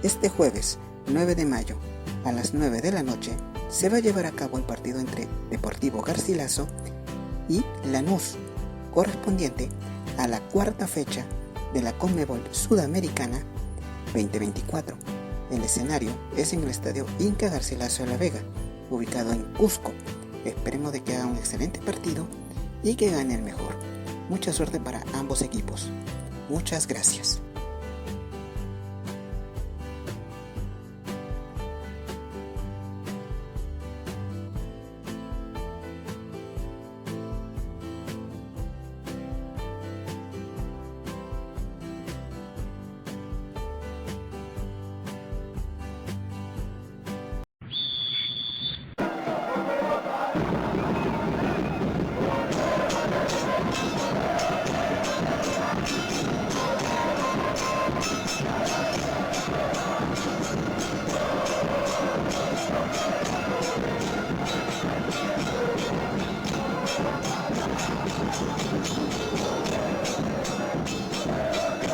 Este jueves 9 de mayo a las 9 de la noche se va a llevar a cabo el partido entre Deportivo Garcilaso y Lanús, correspondiente a la cuarta fecha de la Conmebol Sudamericana 2024. El escenario es en el estadio Inca Garcilaso de la Vega, ubicado en Cusco. Esperemos de que haga un excelente partido y que gane el mejor. Mucha suerte para ambos equipos. Muchas gracias.